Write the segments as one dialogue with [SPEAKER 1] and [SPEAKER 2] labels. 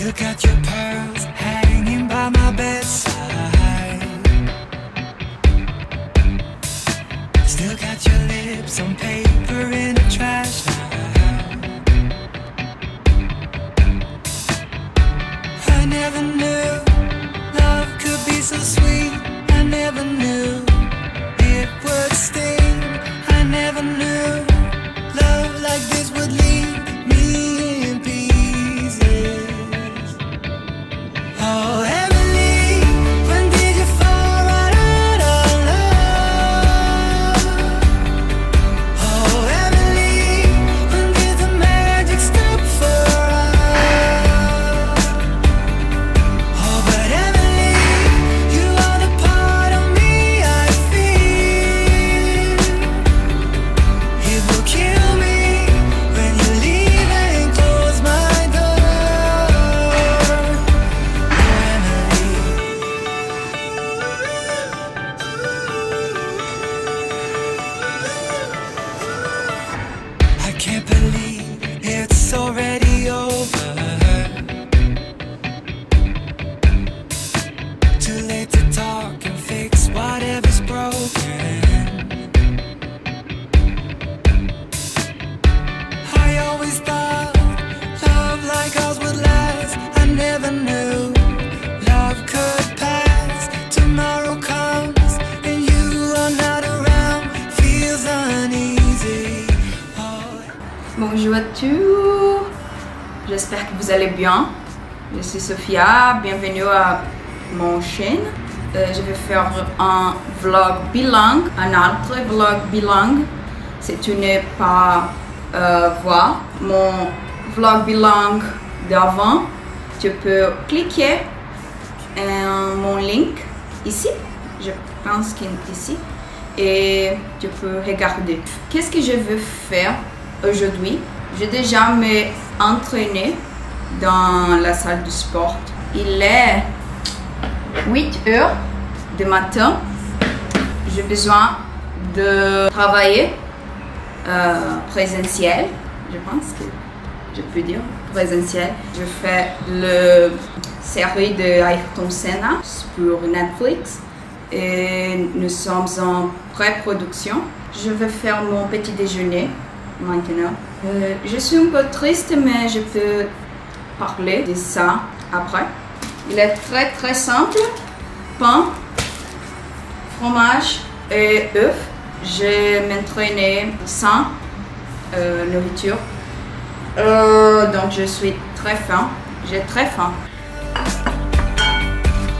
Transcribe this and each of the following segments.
[SPEAKER 1] Still got your pearls hanging by my bedside. Still got your lips on paper in a trash now. I never knew love could be so sweet. I never knew it would sting. I never knew love like this would leave me in pieces. Oh, Emily, when did you fall right out of love? Oh, Emily, when did the magic stop for us? Oh, but Emily, you are the part of me I feel. It will kill me when you leave and close my door. Oh, Emily. I can't believe it's already over. Too late to talk and fix whatever's broken. I always thought love like ours would last. I never knew love could pass. Tomorrow comes and you are not around. Feels uneasy. Oh.
[SPEAKER 2] Bonjour à tous, j'espère que vous allez bien. Je suis Sophia, bienvenue à mon chaîne. Je vais faire un vlog bilingue, un autre vlog bilingue. Si tu n'es pas voir mon vlog bilingue d'avant, tu peux cliquer mon link ici, je pense qu'il est ici, et tu peux regarder. Qu'est-ce que je veux faire aujourd'hui? J'ai déjà m'entraîné dans la salle de sport. Il est 8 heures du matin. J'ai besoin de travailler présentiel. Je pense que je peux dire présentiel. Je fais la série de Ayrton Senna pour Netflix et nous sommes en pré-production. Je vais faire mon petit déjeuner maintenant. Je suis un peu triste, mais je peux parler de ça après. Il est très simple. Pain, fromage et œufs. Je m'entraîne sans nourriture. Donc je suis très faim. J'ai très faim.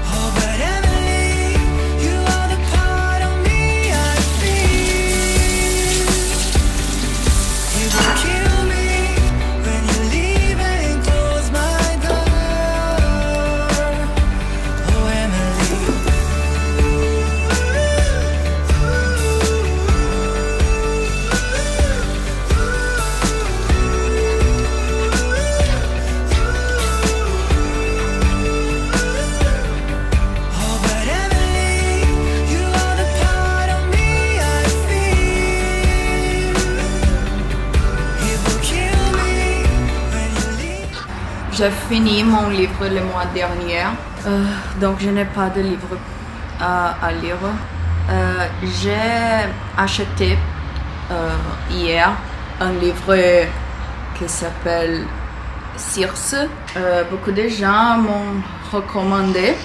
[SPEAKER 1] Oh, but Emily, you are the part of me I feel. It will kill me when you leave and close my door. Oh, Emily. Oh, but Emily, you are the part of me I feel. It will kill me when you leave.
[SPEAKER 2] J'ai fini mon livre le mois dernier, donc je n'ai pas de livre à lire. J'ai acheté hier un livre qui s'appelle Circe. Beaucoup de gens m'ont recommandé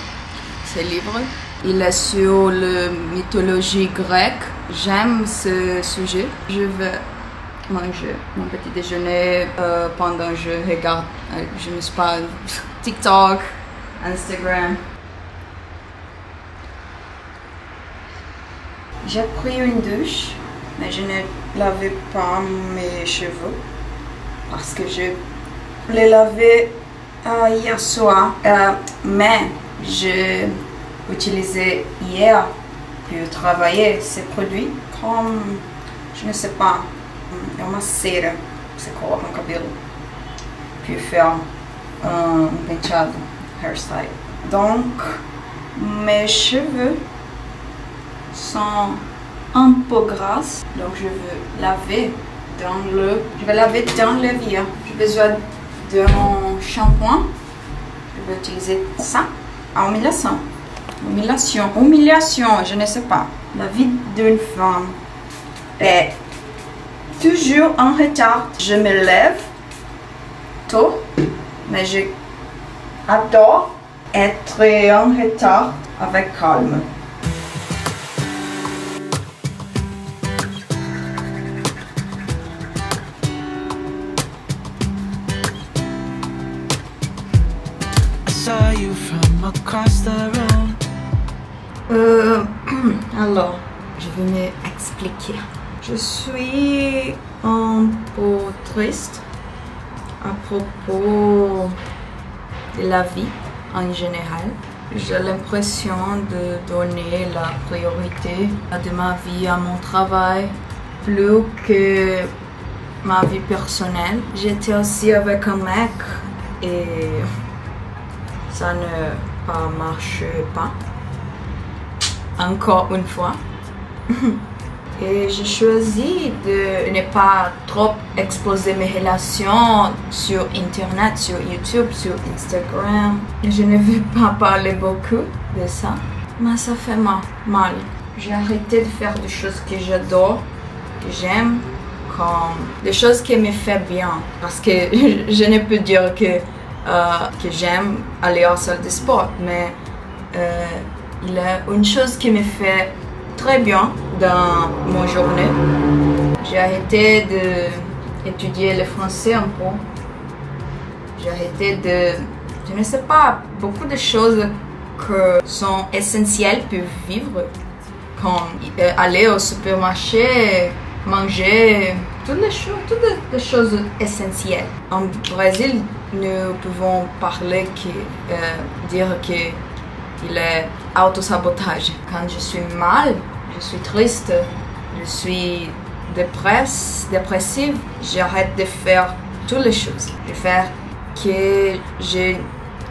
[SPEAKER 2] ce livre. Il est sur la mythologie grecque. J'aime ce sujet. Je vais manger mon petit déjeuner pendant que je regarde, je ne sais pas, TikTok, Instagram. J'ai pris une douche, mais je ne lavais pas mes cheveux parce que je les lavais hier soir. Mais j'ai utilisé hier pour travailler ces produits comme, je ne sais pas, é uma cera que você coloca no cabelo para faire um penteado, hairstyle. Donc mes cheveux sont un peu grasses, donc je vais laver dans le l'évier. J'ai besoin d'un shampoing Je vais utiliser ça. Humiliation. Humiliation, je ne sais pas. La vie d'une femme est toujours en retard. Je me lève tôt, mais j'adore être en retard avec calme.
[SPEAKER 1] Saw you from across the room.
[SPEAKER 2] Alors, je vais m'expliquer. Je suis un peu triste à propos de la vie en général. J'ai l'impression de donner la priorité de ma vie à mon travail plus que ma vie personnelle. J'étais aussi avec un mec et ça ne marchait pas. Encore une fois. Et j'ai choisi de ne pas trop exposer mes relations sur Internet, sur YouTube, sur Instagram. Je ne veux pas parler beaucoup de ça, mais ça fait mal. J'ai arrêté de faire des choses que j'adore, que j'aime, comme des choses qui me font bien. Parce que je ne peux dire que j'aime aller à la salle de sport, mais il y a une chose qui me fait très bien dans mon journée. J'ai arrêté d'étudier le français un peu. J'ai arrêté je ne sais pas, beaucoup de choses qui sont essentielles pour vivre, comme aller au supermarché, manger, toutes les choses essentielles. En Brésil, nous pouvons dire qu'il est autosabotage. Quand je suis mal, je suis triste, je suis dépressive, j'arrête de faire toutes les choses. Je fais que je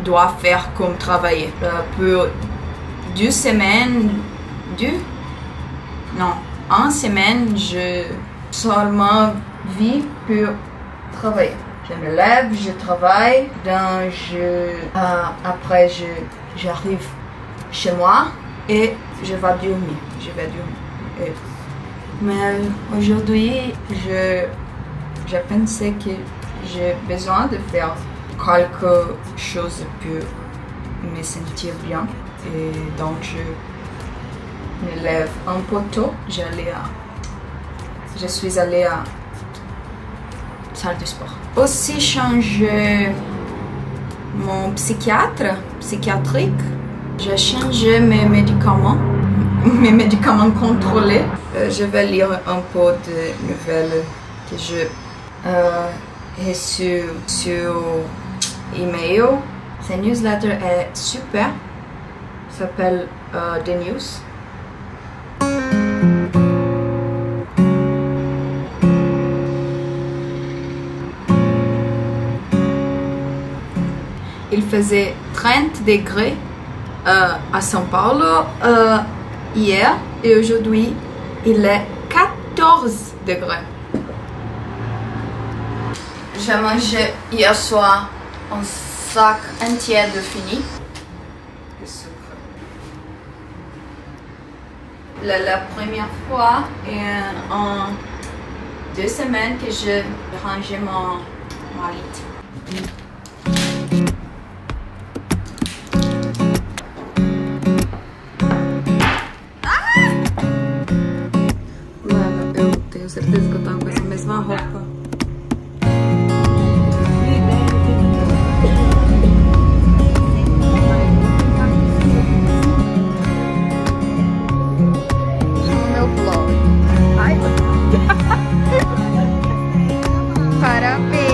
[SPEAKER 2] dois faire comme travailler. Pour 2 semaines, une semaine, je seulement vis pour travailler. Je me lève, je travaille, après j'arrive chez moi et je vais dormir. Mais aujourd'hui, j'ai pensé que j'ai besoin de faire quelque chose pour me sentir bien. Et donc je me lève un peu tôt. Je suis allée à la salle de sport. Aussi changer mon psychiatrique. J'ai changé mes médicaments contrôlés. Je vais lire un peu de nouvelles que j'ai reçues sur email. Cette newsletter est super. Ça s'appelle The News. Il faisait 30 degrés à São Paulo hier et aujourd'hui il est 14 degrés. J'ai mangé hier soir un sac entier de fini de sucre. La première fois en 2 semaines que je rangeais mon lit. Tenho certeza que eu tava com essa mesma roupa. No meu vlog. Ai, parabéns!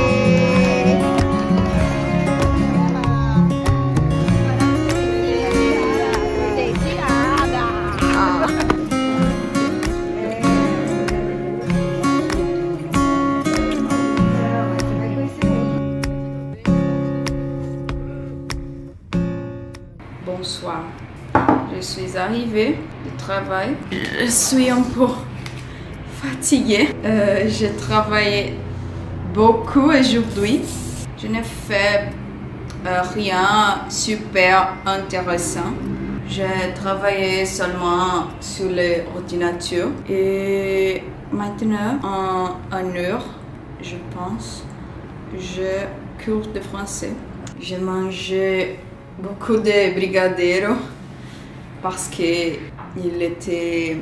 [SPEAKER 2] Bonsoir, je suis arrivée du travail. Je suis un peu fatiguée. J'ai travaillé beaucoup aujourd'hui. Je n'ai fait rien super intéressant. J'ai travaillé seulement sur l'ordinateur et maintenant en 1 heure, je pense, je cours de français. J'ai mangé beaucoup de brigadeiro parce que il était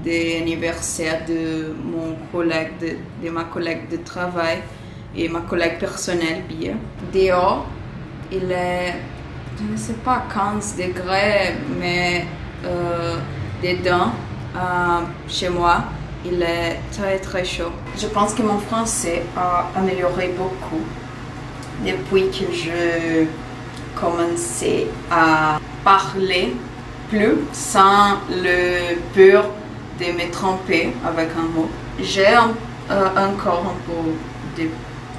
[SPEAKER 2] l'anniversaire de mon collègue, de ma collègue de travail et ma collègue personnelle bien. Dehors, il est, je ne sais pas, 15 degrés, mais dedans, chez moi, il est très très chaud. Je pense que mon français a amélioré beaucoup depuis que je commençais à parler plus sans le peur de me tromper avec un mot. J'ai encore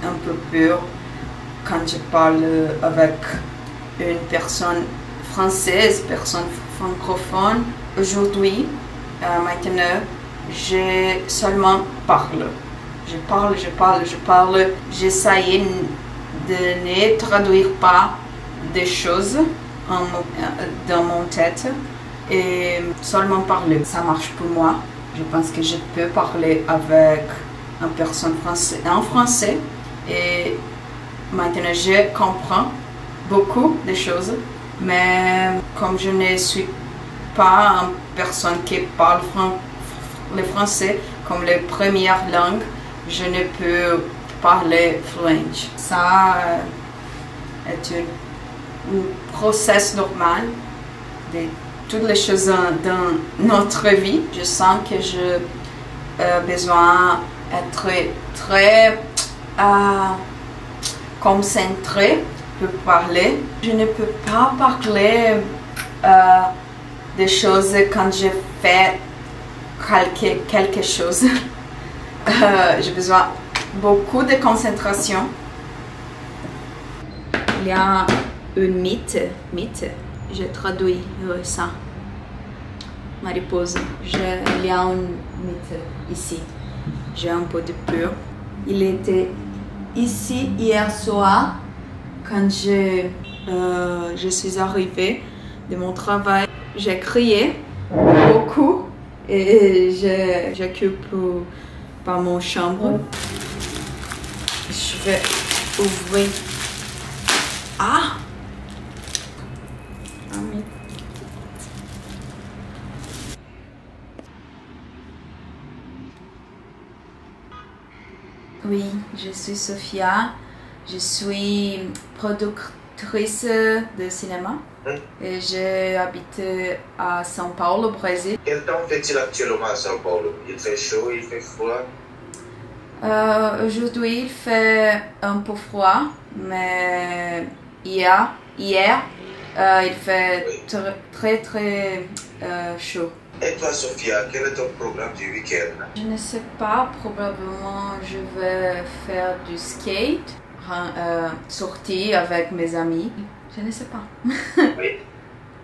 [SPEAKER 2] un peu peur quand je parle avec une personne française, personne francophone. Aujourd'hui, maintenant, je seulement parle. Je parle. J'essaie de ne traduire pas des choses dans mon tête et seulement parler. Ça marche pour moi. Je pense que je peux parler avec une personne en français et maintenant je comprends beaucoup de choses, mais comme je ne suis pas une personne qui parle le français comme la première langue, je ne peux parler fluent. Ça est un processus normal de toutes les choses dans notre vie. Je sens que j'ai besoin d'être très concentré pour parler. Je ne peux pas parler des choses quand je fais quelque chose. J'ai besoin beaucoup de concentration. Il y a un mythe, je traduis ça. Mariposa. Il y a un mythe ici. J'ai un peu de peur. Il était ici hier soir quand je suis arrivée de mon travail. J'ai crié beaucoup et j'occupe par mon chambre. Je vais ouvrir. Oui, je suis Sophia. Je suis productrice de cinéma. Et j'habite à São Paulo, au Brésil.
[SPEAKER 3] Quel temps fait-il actuellement à São Paulo? Il fait chaud, il fait froid?
[SPEAKER 2] Aujourd'hui, il fait un peu froid, mais hier, il fait très chaud.
[SPEAKER 3] Et toi, Sophia, quel est ton programme du week-end?
[SPEAKER 2] Je ne sais pas, probablement je vais faire du skate, sortir avec mes amis. Je ne sais pas.
[SPEAKER 3] Oui.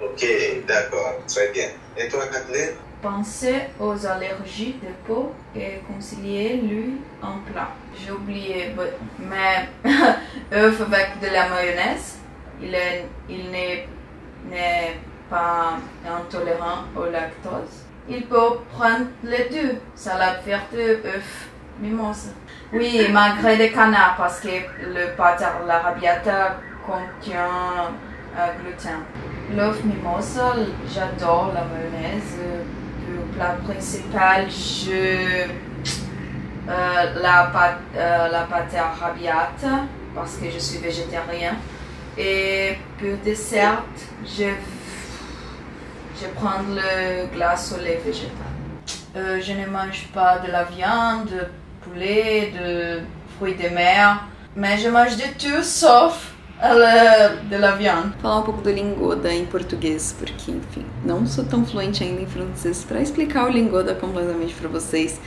[SPEAKER 3] Ok, d'accord, très bien. Et toi, Kathleen?
[SPEAKER 2] Penser aux allergies de peau et concilier lui en plat. J'ai oublié, mais œuf avec de la mayonnaise, il n'est pas intolérant au lactose. Il peut prendre les deux, salade verte, œuf, mimosa. Oui, magret de canard parce que le pâte à l'arrabbiata contient gluten. L'œuf mimosa, j'adore la mayonnaise. Le plat principal, la pâte arrabbiata parce que je suis végétarien. Et pour dessert, je prends le glace au lait végétal. Je ne mange pas de la viande, de poulet, de fruits de mer, mais je mange de tout sauf de la viande. Falar um pouco do Lingoda em português, porque, enfim, não sou tão fluente ainda em francês para explicar o Lingoda completamente para vocês.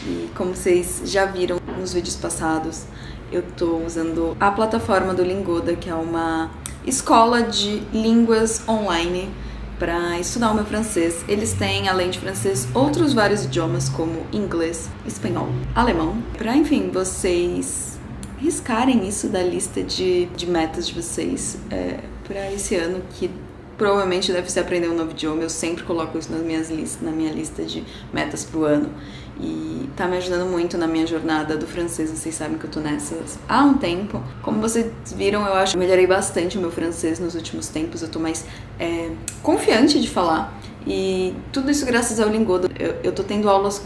[SPEAKER 2] E como vocês já viram nos vídeos passados, eu tô usando a plataforma do Lingoda, que é uma escola de línguas online para estudar o meu francês. Eles têm, além de francês, outros vários idiomas como inglês, espanhol, alemão, para, enfim, vocês riscarem isso da lista de metas de vocês para esse ano, que provavelmente deve ser aprender um novo idioma. Eu sempre coloco isso na minha lista de metas pro ano. E tá me ajudando muito na minha jornada do francês. Vocês sabem que eu tô nessa há um tempo. Como vocês viram, eu acho que eu melhorei bastante o meu francês nos últimos tempos. Eu tô mais confiante de falar. E tudo isso graças ao Lingoda. Eu tô tendo aulas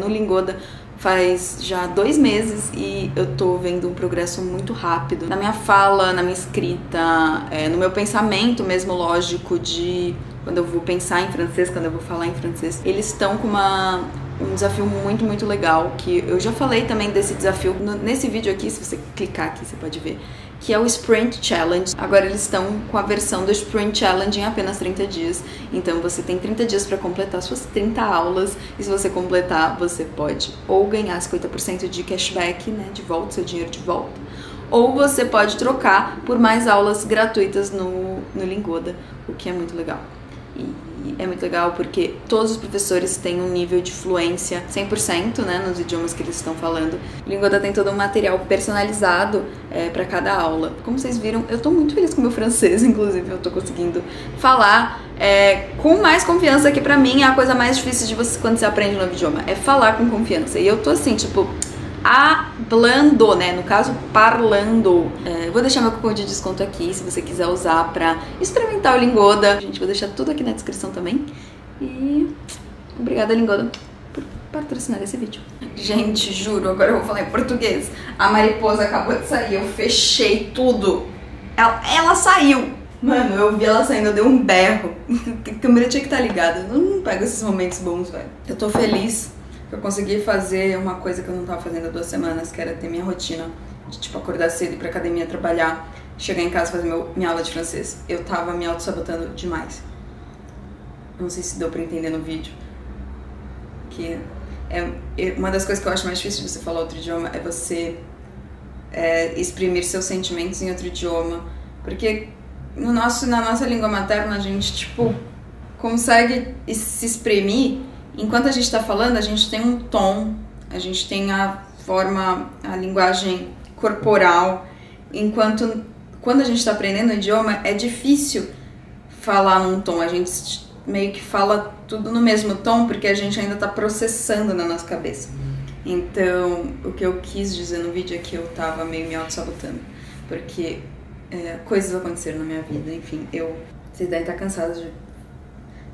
[SPEAKER 2] no Lingoda faz já 2 meses e eu tô vendo um progresso muito rápido na minha fala, na minha escrita, no meu pensamento mesmo lógico de quando eu vou pensar em francês, quando eu vou falar em francês. Eles estão com um desafio muito, muito legal, que eu já falei também desse desafio nesse vídeo aqui. Se você clicar aqui, você pode ver, que é o Sprint Challenge. Agora eles estão com a versão do Sprint Challenge em apenas 30 dias. Então você tem 30 dias para completar suas 30 aulas. E se você completar, você pode ou ganhar 50% de cashback, né, de volta, seu dinheiro de volta. Ou você pode trocar por mais aulas gratuitas no Lingoda, o que é muito legal. E é muito legal porque todos os professores têm um nível de fluência 100%, né, nos idiomas que eles estão falando. O Lingoda tem todo um material personalizado para cada aula. Como vocês viram, eu tô muito feliz com o meu francês, inclusive eu tô conseguindo falar com mais confiança, que pra mim é a coisa mais difícil de você quando você aprende um novo idioma, é falar com confiança. E eu tô assim, tipo, hablando, né? No caso, parlando. Vou deixar meu cupom de desconto aqui, se você quiser usar pra experimentar o Lingoda. Gente, vou deixar tudo aqui na descrição também. E obrigada, Lingoda, por patrocinar esse vídeo. Gente, juro, agora eu vou falar em português. A mariposa acabou de sair, eu fechei tudo. Ela saiu. Mano, eu vi ela saindo, eu dei um berro. A câmera tinha que estar ligada. Eu não pego esses momentos bons, velho. Eu tô feliz. Eu consegui fazer uma coisa que eu não tava fazendo há 2 semanas, que era ter minha rotina de, tipo, acordar cedo, ir pra academia, trabalhar, chegar em casa, fazer minha aula de francês. Eu tava me auto-sabotando demais. Não sei se deu pra entender no vídeo. Que uma das coisas que eu acho mais difícil de você falar outro idioma é você exprimir seus sentimentos em outro idioma. Porque na nossa língua materna a gente, tipo, consegue se exprimir. Enquanto a gente tá falando, a gente tem um tom, a gente tem a linguagem corporal. Enquanto, quando a gente tá aprendendo o idioma, é difícil falar num tom. A gente meio que fala tudo no mesmo tom, porque a gente ainda tá processando na nossa cabeça. Então, o que eu quis dizer no vídeo é que eu tava meio me auto-sabotando. Porque coisas aconteceram na minha vida, enfim. Vocês devem estar cansados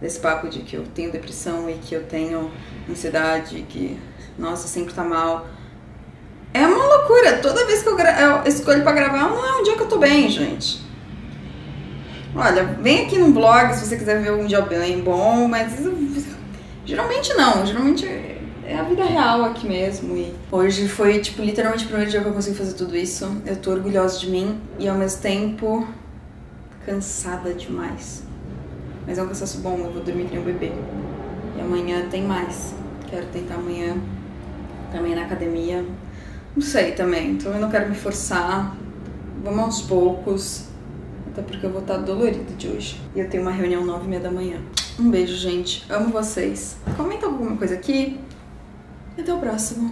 [SPEAKER 2] desse papo de que eu tenho depressão e que eu tenho ansiedade, que, nossa, sempre tá mal. É uma loucura. Toda vez que eu escolho pra gravar, não é um dia que eu tô bem, gente. Olha, vem aqui no blog se você quiser ver um dia bem bom, mas geralmente não. Geralmente é a vida real aqui mesmo. E hoje foi, tipo, literalmente o primeiro dia que eu consegui fazer tudo isso. Eu tô orgulhosa de mim e, ao mesmo tempo, cansada demais. Mas é um cansaço bom, eu vou dormir que nem um bebê. E amanhã tem mais. Quero tentar amanhã também na academia. Não sei também, então eu não quero me forçar. Vamos aos poucos. Até porque eu vou estar dolorida de hoje. E eu tenho uma reunião 9h30 da manhã. Um beijo, gente. Amo vocês. Comenta alguma coisa aqui. E até o próximo.